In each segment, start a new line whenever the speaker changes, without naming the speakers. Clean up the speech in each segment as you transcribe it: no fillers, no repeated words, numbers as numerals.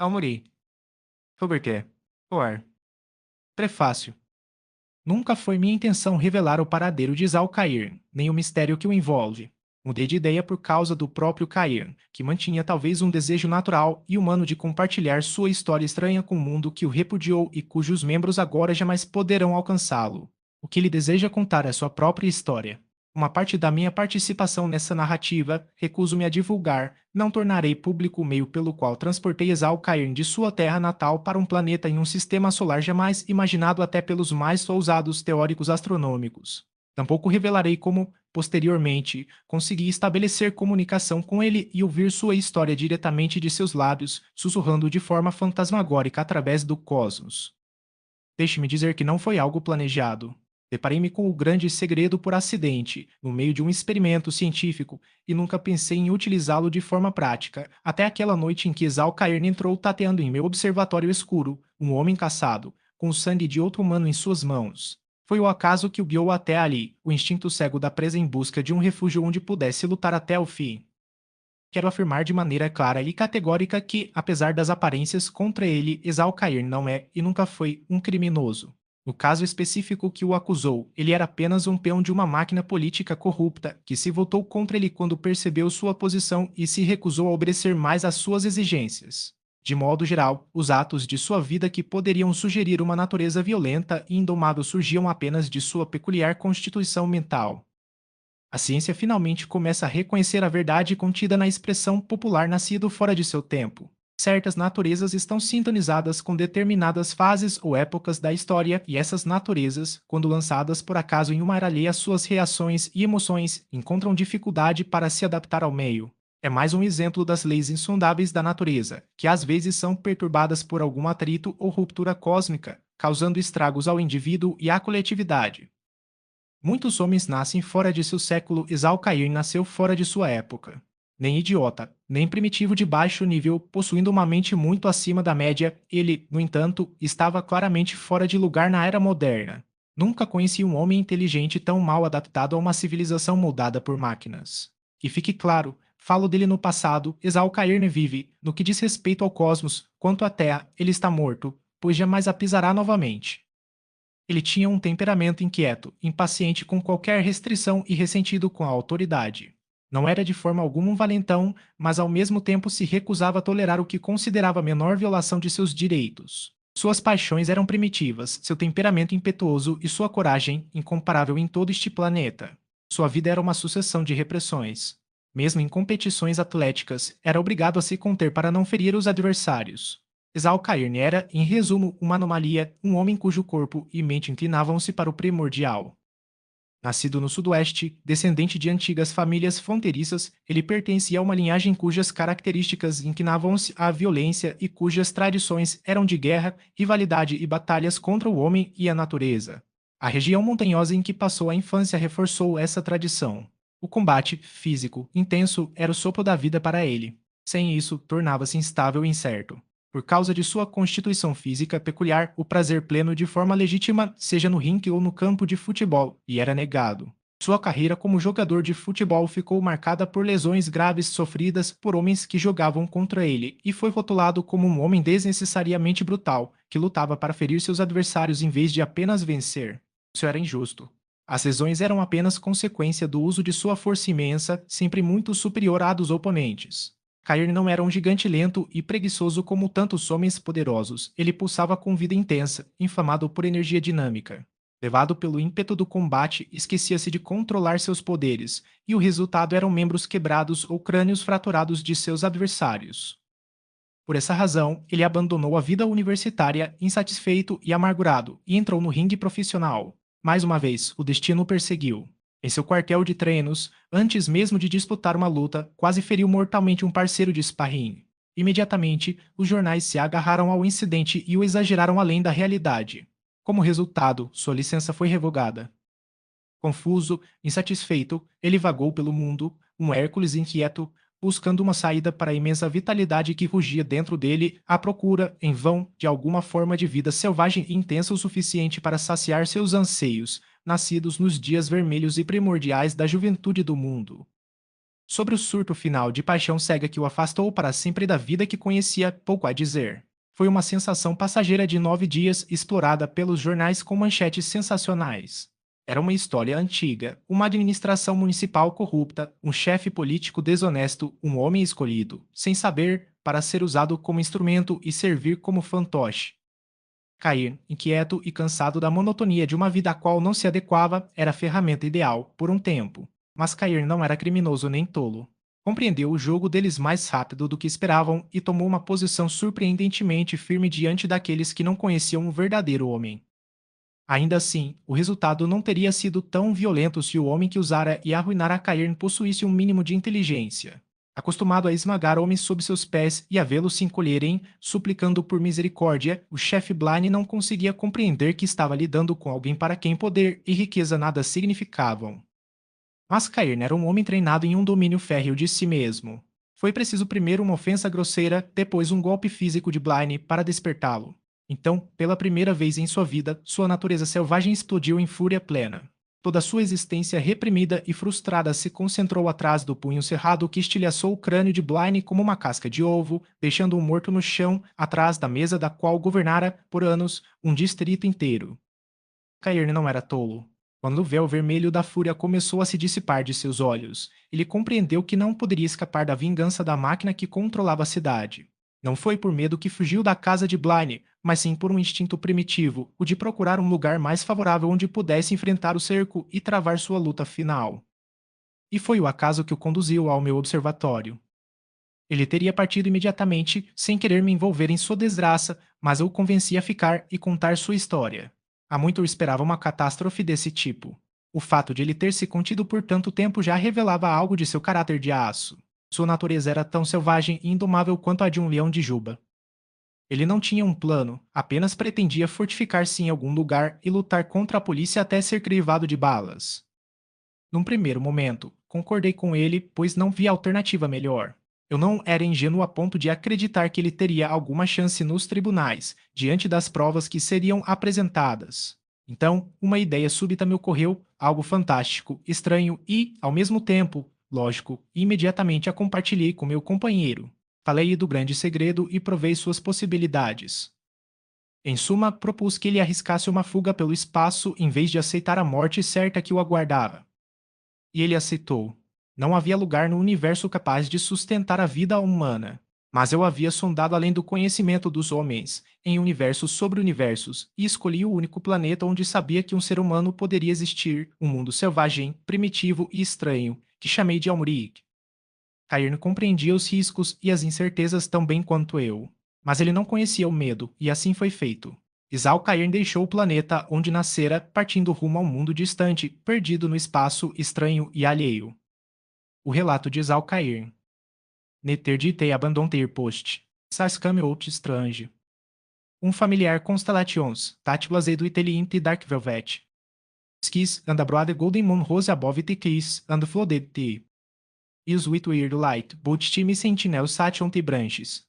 Aomori. Roberté. Poar. Prefácio. Nunca foi minha intenção revelar o paradeiro de Zalcair, nem o mistério que o envolve. Mudei de ideia por causa do próprio Cair, que mantinha talvez um desejo natural e humano de compartilhar sua história estranha com o mundo que o repudiou e cujos membros agora jamais poderão alcançá-lo. O que ele deseja contar é sua própria história. Uma parte da minha participação nessa narrativa recuso-me a divulgar, não tornarei público o meio pelo qual transportei Zalcair de sua terra natal para um planeta em um sistema solar jamais imaginado até pelos mais ousados teóricos astronômicos. Tampouco revelarei como, posteriormente, consegui estabelecer comunicação com ele e ouvir sua história diretamente de seus lábios, sussurrando de forma fantasmagórica através do cosmos. Deixe-me dizer que não foi algo planejado. Deparei-me com o grande segredo por acidente, no meio de um experimento científico, e nunca pensei em utilizá-lo de forma prática, até aquela noite em que Zalcairn entrou tateando em meu observatório escuro, um homem caçado, com o sangue de outro humano em suas mãos. Foi o acaso que o guiou até ali, o instinto cego da presa em busca de um refúgio onde pudesse lutar até o fim. Quero afirmar de maneira clara e categórica que, apesar das aparências contra ele, Exalcair não é e nunca foi um criminoso. No caso específico que o acusou, ele era apenas um peão de uma máquina política corrupta que se voltou contra ele quando percebeu sua posição e se recusou a obedecer mais às suas exigências. De modo geral, os atos de sua vida que poderiam sugerir uma natureza violenta e indomável surgiam apenas de sua peculiar constituição mental. A ciência finalmente começa a reconhecer a verdade contida na expressão popular nascido fora de seu tempo. Certas naturezas estão sintonizadas com determinadas fases ou épocas da história, e essas naturezas, quando lançadas por acaso em uma área alheia às suas reações e emoções, encontram dificuldade para se adaptar ao meio. É mais um exemplo das leis insondáveis da natureza, que às vezes são perturbadas por algum atrito ou ruptura cósmica, causando estragos ao indivíduo e à coletividade. Muitos homens nascem fora de seu século e Zalcair nasceu fora de sua época. Nem idiota, nem primitivo de baixo nível, possuindo uma mente muito acima da média, ele, no entanto, estava claramente fora de lugar na era moderna. Nunca conheci um homem inteligente tão mal adaptado a uma civilização moldada por máquinas. E fique claro, falo dele no passado, Exalcair ne vive, no que diz respeito ao cosmos, quanto à Terra, ele está morto, pois jamais a pisará novamente. Ele tinha um temperamento inquieto, impaciente com qualquer restrição e ressentido com a autoridade. Não era de forma alguma um valentão, mas ao mesmo tempo se recusava a tolerar o que considerava a menor violação de seus direitos. Suas paixões eram primitivas, seu temperamento impetuoso e sua coragem incomparável em todo este planeta. Sua vida era uma sucessão de repressões. Mesmo em competições atléticas, era obrigado a se conter para não ferir os adversários. Exalcairn era, em resumo, uma anomalia, um homem cujo corpo e mente inclinavam-se para o primordial. Nascido no Sudoeste, descendente de antigas famílias fronteiriças, ele pertencia a uma linhagem cujas características inclinavam-se à violência e cujas tradições eram de guerra, rivalidade e batalhas contra o homem e a natureza. A região montanhosa em que passou a infância reforçou essa tradição. O combate, físico, intenso, era o sopro da vida para ele. Sem isso, tornava-se instável e incerto. Por causa de sua constituição física peculiar, o prazer pleno de forma legítima, seja no ringue ou no campo de futebol, lhe era negado. Sua carreira como jogador de futebol ficou marcada por lesões graves sofridas por homens que jogavam contra ele, e foi rotulado como um homem desnecessariamente brutal, que lutava para ferir seus adversários em vez de apenas vencer. Isso era injusto. As lesões eram apenas consequência do uso de sua força imensa, sempre muito superior à dos oponentes. Cair não era um gigante lento e preguiçoso como tantos homens poderosos. Ele pulsava com vida intensa, inflamado por energia dinâmica. Levado pelo ímpeto do combate, esquecia-se de controlar seus poderes, e o resultado eram membros quebrados ou crânios fraturados de seus adversários. Por essa razão, ele abandonou a vida universitária, insatisfeito e amargurado, e entrou no ringue profissional. Mais uma vez, o destino o perseguiu. Em seu quartel de treinos, antes mesmo de disputar uma luta, quase feriu mortalmente um parceiro de sparring. Imediatamente, os jornais se agarraram ao incidente e o exageraram além da realidade. Como resultado, sua licença foi revogada. Confuso, insatisfeito, ele vagou pelo mundo, um Hércules inquieto, buscando uma saída para a imensa vitalidade que rugia dentro dele, à procura, em vão, de alguma forma de vida selvagem e intensa o suficiente para saciar seus anseios, nascidos nos dias vermelhos e primordiais da juventude do mundo. Sobre o surto final de paixão cega que o afastou para sempre da vida que conhecia, pouco a dizer. Foi uma sensação passageira de 9 dias explorada pelos jornais com manchetes sensacionais. Era uma história antiga, uma administração municipal corrupta, um chefe político desonesto, um homem escolhido, sem saber, para ser usado como instrumento e servir como fantoche. Cair, inquieto e cansado da monotonia de uma vida a qual não se adequava, era a ferramenta ideal, por um tempo. Mas Cair não era criminoso nem tolo. Compreendeu o jogo deles mais rápido do que esperavam e tomou uma posição surpreendentemente firme diante daqueles que não conheciam o verdadeiro homem. Ainda assim, o resultado não teria sido tão violento se o homem que usara e arruinara Cairn possuísse um mínimo de inteligência. Acostumado a esmagar homens sob seus pés e a vê-los se encolherem, suplicando por misericórdia, o chefe Blaine não conseguia compreender que estava lidando com alguém para quem poder e riqueza nada significavam. Mas Cairn era um homem treinado em um domínio férreo de si mesmo. Foi preciso primeiro uma ofensa grosseira, depois um golpe físico de Blaine para despertá-lo. Então, pela primeira vez em sua vida, sua natureza selvagem explodiu em fúria plena. Toda sua existência reprimida e frustrada se concentrou atrás do punho cerrado que estilhaçou o crânio de Blaine como uma casca de ovo, deixando-o morto no chão, atrás da mesa da qual governara, por anos, um distrito inteiro. Cairn não era tolo. Quando o véu vermelho da fúria começou a se dissipar de seus olhos, ele compreendeu que não poderia escapar da vingança da máquina que controlava a cidade. Não foi por medo que fugiu da casa de Blaine, mas sim por um instinto primitivo, o de procurar um lugar mais favorável onde pudesse enfrentar o cerco e travar sua luta final. E foi o acaso que o conduziu ao meu observatório. Ele teria partido imediatamente, sem querer me envolver em sua desgraça, mas eu o convenci a ficar e contar sua história. Há muito eu esperava uma catástrofe desse tipo. O fato de ele ter se contido por tanto tempo já revelava algo de seu caráter de aço. Sua natureza era tão selvagem e indomável quanto a de um leão de juba. Ele não tinha um plano, apenas pretendia fortificar-se em algum lugar e lutar contra a polícia até ser crivado de balas. Num primeiro momento, concordei com ele, pois não via alternativa melhor. Eu não era ingênuo a ponto de acreditar que ele teria alguma chance nos tribunais, diante das provas que seriam apresentadas. Então, uma ideia súbita me ocorreu, algo fantástico, estranho e, ao mesmo tempo, lógico, e imediatamente a compartilhei com meu companheiro. Falei-lhe do grande segredo e provei suas possibilidades. Em suma, propus que ele arriscasse uma fuga pelo espaço em vez de aceitar a morte certa que o aguardava. E ele aceitou. Não havia lugar no universo capaz de sustentar a vida humana. Mas eu havia sondado além do conhecimento dos homens, em universos sobre universos, e escolhi o único planeta onde sabia que um ser humano poderia existir, um mundo selvagem, primitivo e estranho, que chamei de Almuric. Cairn compreendia os riscos e as incertezas tão bem quanto eu. Mas ele não conhecia o medo, e assim foi feito. Isao Cairn deixou o planeta onde nascera, partindo rumo a um mundo distante, perdido no espaço, estranho e alheio. O relato de Isao Cairn. Neterdite abandonter post. Saskame out strange. Um familiar constellations, tátulas edu italiente dark velvet. Skis and a brother golden moon rose above the keys and flooded tea. Is with weird light, but time sentinel sat on the branches.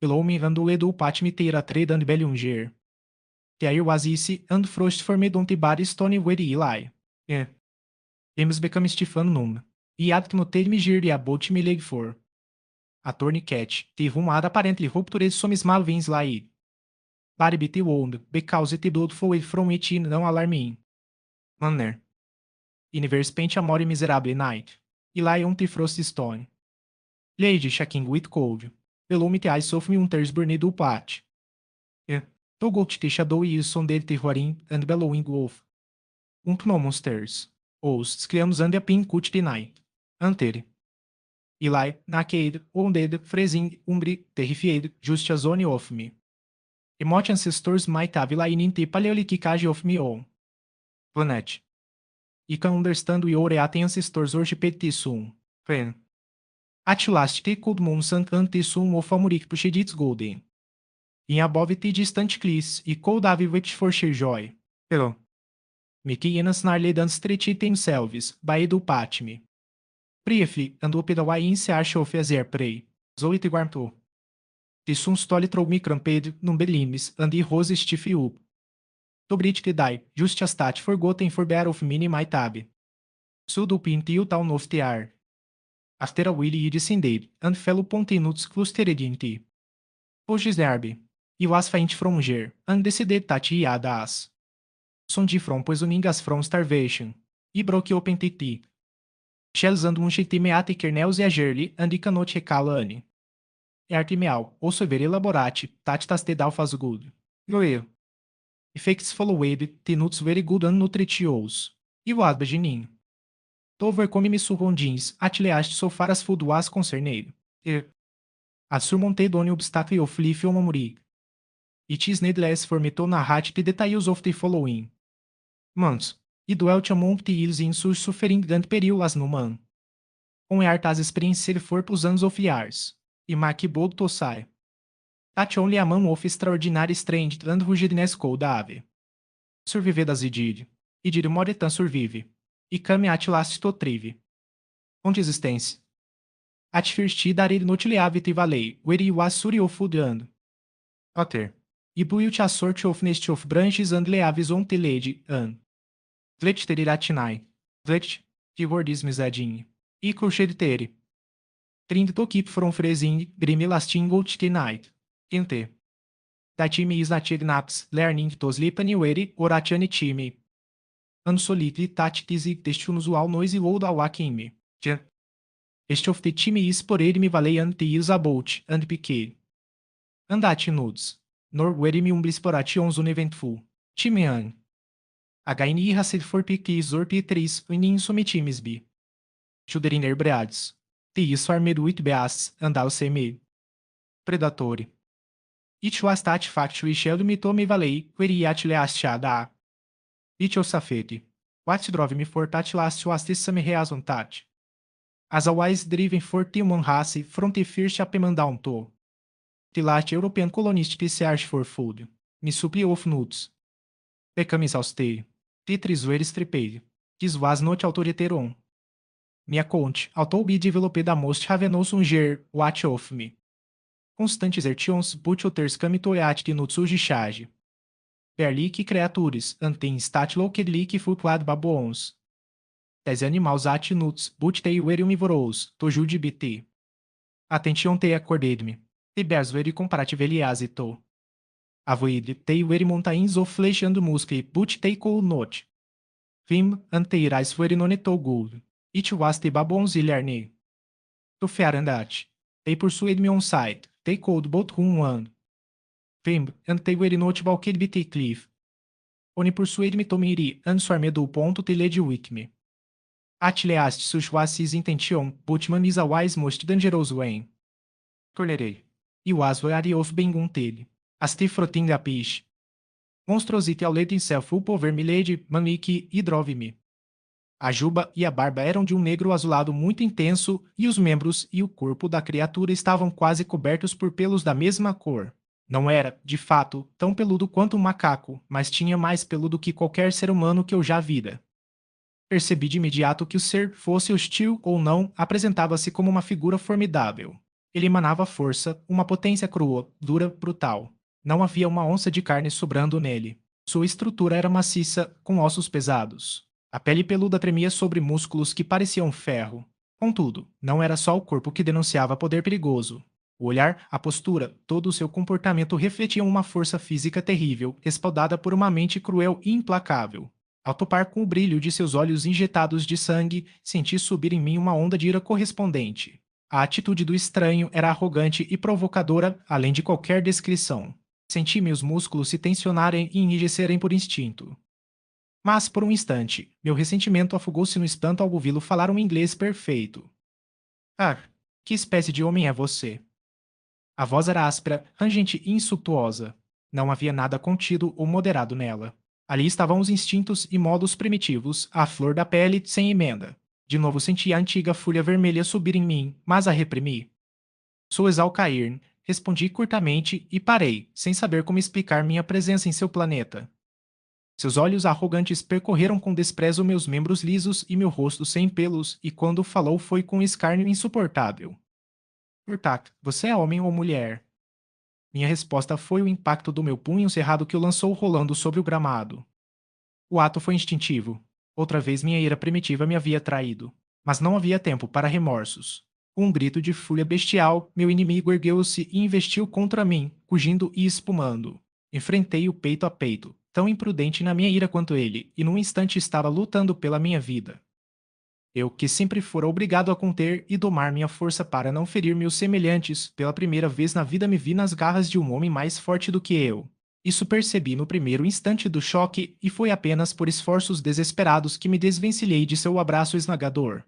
Below me and ledu pat me teira trade and bellunger. There was easy and frost for me don't bar stone where he lie. James become Stefan num. E ad knoted me gir e about me leg for. A tourniquet, teve um ad apparently rupture somis malvins lai. Barbie te wound, because the blood flowed from it in não alarming. Manner. Universe paint amore miserable night. Eli on the frost stone. Lady shaking with cold. Below me the eyes of me un tears burned do pat. To go to the shadow is sonded the roaring and bellowing wolf. No monsters. Os criamos and a pin cut the night. Antere. Eli, naked, wounded, freezing, umbri, terrified, just a zone of me. Remote ancestors might have lain in the paleolithic age of me own. Planet. I can understand your ancestors worshipped the sun. Fen. At last the cold moon sank and the sun of Amurik pushed its golden. In above the distant cliffs, I could have wept for sheer joy. Pero. Mickey snarled and stretched themselves, by do patme. Briefly, and opened away in search of their prey. Zoe guardo. The sun stole through me cramped, num belimes, and the rose stiff up. To bridge the die, just as that forgotten for better of mini my tab. Sud up into town of the air. After a while he descended, and fell upon the nuts clustered in the bushes herb. He was faint from hunger, and decided that he had as soon from poisoning as from starvation. He broke open the tea. Shells and munched meat kernels e agerly, and he cannot recall any. Art meal, also very elaborate, that tasted alphas good. Goel. Effects followed, the nuts very good and nutritious. E was beginning to overcome me surroundings, at least so far as food was concerned. As surmounted on obstacle of life on memory. It is needless for me to narrate the details of the following. Months. He dwelt among the hills in such suffering and peril as no man. On earth as experienced for plus anos of years. E make bold to say. That only a man of extraordinary strength and ruggedness could have. Survived as he did. E did more than survive. E come at last to thrive. On existence. At first he did not live the valley, where he was sure of food and water. He built a sort of nest of branches and leaves on the ledge, and Vlet ter at night. Vlet, the word is misadinho. E crochet ter. Trind to keep from freezing, grim lasting out the night. Ente. That time is at naps, learning to sleep anywhere, or at any time. And solitary that dizzy test unusual noise loud awaking me. Este of the time is por me valley and the is about, and piquet. And at nudes. Nor were me blisporations uneventful. Timean. HNI hasset for piquis or pitris in sometimes be. Children breads. These farmed with beasts and also me. Predatory. It was that fact we shall me to me valley, where at last shada. It was safety. What drove me for that last was this some reason that. As a wise driven for the human race from the first upman down to. The last European colonist to search for food. Me supply of nuts. Become exhausted. Titris were stripped. This was not authoritarian. Me account, although be developed a most ravenous hunger, watch of me. Constant exertions, but others come to at the nuts charge. Perlique creatures, anten stat lokedlique flutuad baboons. Tes animals at nuts, but they were omnivorous, to jude bt. Attention te accorded me. The bears were comparatively as it to. Avoid, they were mountains of flesh and muscle, but they could not. Vim, and their eyes were non at all good. It was the baboons learning. To fair and that. They pursued me on sight, they could both run one. Vim, and they were not balked bt cliff. Only pursued me to me and swarmed do ponto te led with me. At last such was his intention, but man is a wise most dangerous way. Cornerei. E was wary of being unted. As the frotin da piche. Monstrosity ao lead himself up over me lady, manique e drove-me. A juba e a barba eram de um negro azulado muito intenso, e os membros e o corpo da criatura estavam quase cobertos por pelos da mesma cor. Não era, de fato, tão peludo quanto um macaco, mas tinha mais pelo do que qualquer ser humano que eu já vira. Percebi de imediato que o ser, fosse hostil ou não, apresentava-se como uma figura formidável. Ele emanava força, uma potência crua, dura, brutal. Não havia uma onça de carne sobrando nele. Sua estrutura era maciça, com ossos pesados. A pele peluda tremia sobre músculos que pareciam ferro. Contudo, não era só o corpo que denunciava poder perigoso. O olhar, a postura, todo o seu comportamento refletiam uma força física terrível, espaldada por uma mente cruel e implacável. Ao topar com o brilho de seus olhos injetados de sangue, senti subir em mim uma onda de ira correspondente. A atitude do estranho era arrogante e provocadora, além de qualquer descrição. Senti meus músculos se tensionarem e enrijecerem por instinto. Mas, por um instante, meu ressentimento afogou-se no espanto ao ouvi-lo falar um inglês perfeito. Ah, que espécie de homem é você? A voz era áspera, rangente e insultuosa. Não havia nada contido ou moderado nela. Ali estavam os instintos e modos primitivos, à flor da pele, sem emenda. De novo senti a antiga fúria vermelha subir em mim, mas a reprimi. Sou Exalcair, respondi curtamente e parei, sem saber como explicar minha presença em seu planeta. Seus olhos arrogantes percorreram com desprezo meus membros lisos e meu rosto sem pelos, e quando falou foi com um escárnio insuportável. Urtak, você é homem ou mulher? Minha resposta foi o impacto do meu punho cerrado que o lançou rolando sobre o gramado. O ato foi instintivo. Outra vez minha ira primitiva me havia traído. Mas não havia tempo para remorsos. Com um grito de fúria bestial, meu inimigo ergueu-se e investiu contra mim, rugindo e espumando. Enfrentei-o peito a peito, tão imprudente na minha ira quanto ele, e num instante estava lutando pela minha vida. Eu, que sempre fora obrigado a conter e domar minha força para não ferir meus semelhantes, pela primeira vez na vida me vi nas garras de um homem mais forte do que eu. Isso percebi no primeiro instante do choque e foi apenas por esforços desesperados que me desvencilhei de seu abraço esmagador.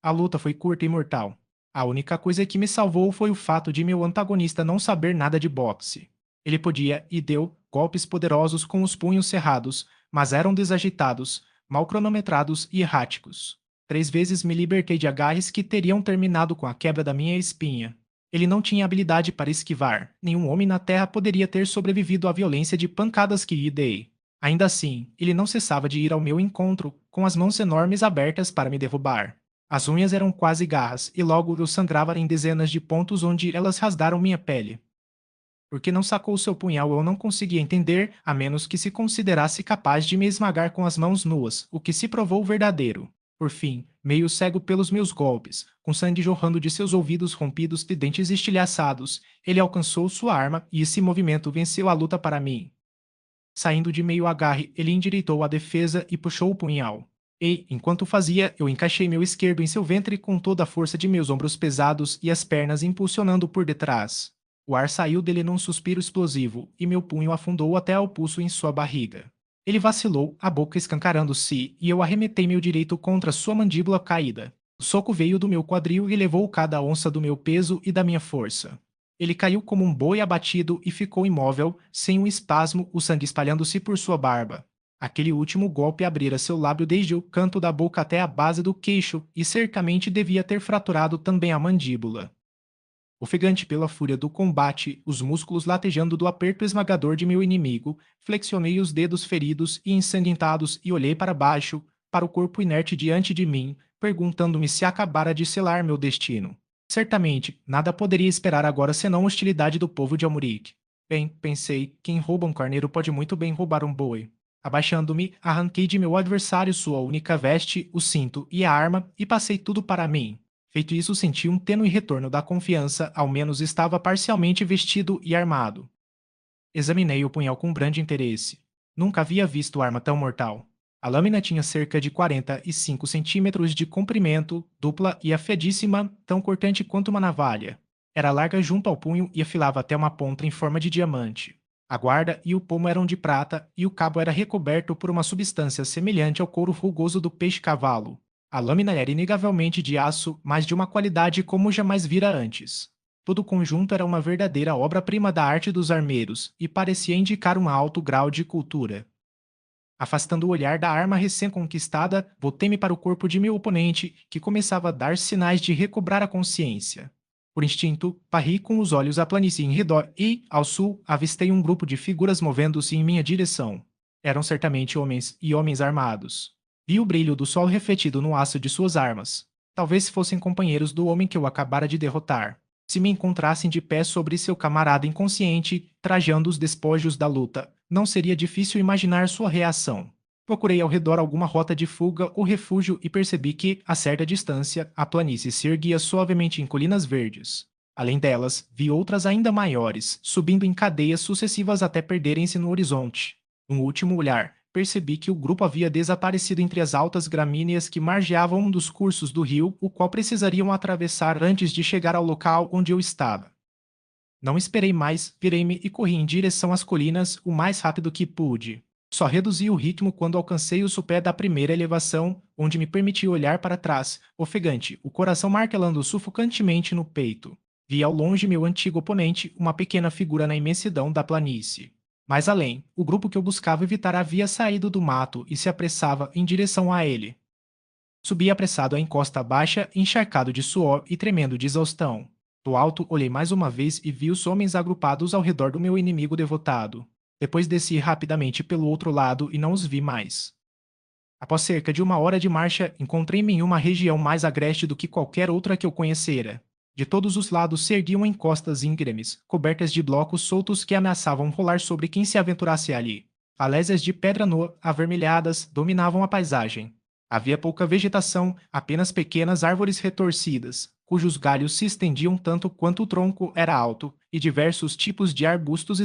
A luta foi curta e mortal. A única coisa que me salvou foi o fato de meu antagonista não saber nada de boxe. Ele podia e deu golpes poderosos com os punhos cerrados, mas eram desagitados, mal cronometrados e erráticos. 3 vezes me libertei de agarres que teriam terminado com a quebra da minha espinha. Ele não tinha habilidade para esquivar, nenhum homem na Terra poderia ter sobrevivido à violência de pancadas que lhe dei. Ainda assim, ele não cessava de ir ao meu encontro, com as mãos enormes abertas para me derrubar. As unhas eram quase garras, e logo eu sangrava em dezenas de pontos onde elas rasgaram minha pele. Por que não sacou seu punhal eu não conseguia entender, a menos que se considerasse capaz de me esmagar com as mãos nuas, o que se provou verdadeiro. Por fim, meio cego pelos meus golpes, com sangue jorrando de seus ouvidos rompidos e dentes estilhaçados, ele alcançou sua arma e esse movimento venceu a luta para mim. Saindo de meio agarre, ele endireitou a defesa e puxou o punhal. E, enquanto fazia, eu encaixei meu esquerdo em seu ventre com toda a força de meus ombros pesados e as pernas impulsionando por detrás. O ar saiu dele num suspiro explosivo e meu punho afundou até ao pulso em sua barriga. Ele vacilou, a boca escancarando-se, e eu arremetei meu direito contra sua mandíbula caída. O soco veio do meu quadril e levou cada onça do meu peso e da minha força. Ele caiu como um boi abatido e ficou imóvel, sem um espasmo, o sangue espalhando-se por sua barba. Aquele último golpe abrira seu lábio desde o canto da boca até a base do queixo e certamente devia ter fraturado também a mandíbula. Ofegante pela fúria do combate, os músculos latejando do aperto esmagador de meu inimigo, flexionei os dedos feridos e ensanguentados e olhei para baixo, para o corpo inerte diante de mim, perguntando-me se acabara de selar meu destino. Certamente, nada poderia esperar agora senão a hostilidade do povo de Almuric. Bem, pensei, quem rouba um carneiro pode muito bem roubar um boi. Abaixando-me, arranquei de meu adversário sua única veste, o cinto e a arma e passei tudo para mim. Feito isso, senti um tênue retorno da confiança, ao menos estava parcialmente vestido e armado. Examinei o punhal com grande interesse. Nunca havia visto arma tão mortal. A lâmina tinha cerca de 45 centímetros de comprimento, dupla e afiadíssima, tão cortante quanto uma navalha. Era larga junto ao punho e afilava até uma ponta em forma de diamante. A guarda e o pomo eram de prata e o cabo era recoberto por uma substância semelhante ao couro rugoso do peixe-cavalo. A lâmina era inegavelmente de aço, mas de uma qualidade como jamais vira antes. Todo o conjunto era uma verdadeira obra-prima da arte dos armeiros e parecia indicar um alto grau de cultura. Afastando o olhar da arma recém-conquistada, voltei-me para o corpo de meu oponente, que começava a dar sinais de recobrar a consciência. Por instinto, varri com os olhos a planície em redor e, ao sul, avistei um grupo de figuras movendo-se em minha direção. Eram certamente homens e homens armados. Vi o brilho do sol refletido no aço de suas armas. Talvez fossem companheiros do homem que eu acabara de derrotar. Se me encontrassem de pé sobre seu camarada inconsciente, trajando os despojos da luta, não seria difícil imaginar sua reação. Procurei ao redor alguma rota de fuga ou refúgio e percebi que, a certa distância, a planície se erguia suavemente em colinas verdes. Além delas, vi outras ainda maiores, subindo em cadeias sucessivas até perderem-se no horizonte. Um último olhar, percebi que o grupo havia desaparecido entre as altas gramíneas que margeavam um dos cursos do rio, o qual precisariam atravessar antes de chegar ao local onde eu estava. Não esperei mais, virei-me e corri em direção às colinas o mais rápido que pude. Só reduzi o ritmo quando alcancei o sopé da primeira elevação, onde me permiti olhar para trás, ofegante, o coração martelando sufocantemente no peito. Vi ao longe meu antigo oponente, uma pequena figura na imensidão da planície. Mais além, o grupo que eu buscava evitar havia saído do mato e se apressava em direção a ele. Subi apressado a encosta baixa, encharcado de suor e tremendo de exaustão. Do alto, olhei mais uma vez e vi os homens agrupados ao redor do meu inimigo devotado. Depois desci rapidamente pelo outro lado e não os vi mais. Após cerca de 1 hora de marcha, encontrei-me em uma região mais agreste do que qualquer outra que eu conhecera. De todos os lados se erguiam encostas íngremes, cobertas de blocos soltos que ameaçavam rolar sobre quem se aventurasse ali. Falésias de pedra nua, avermelhadas, dominavam a paisagem. Havia pouca vegetação, apenas pequenas árvores retorcidas, cujos galhos se estendiam tanto quanto o tronco era alto, e diversos tipos de arbustos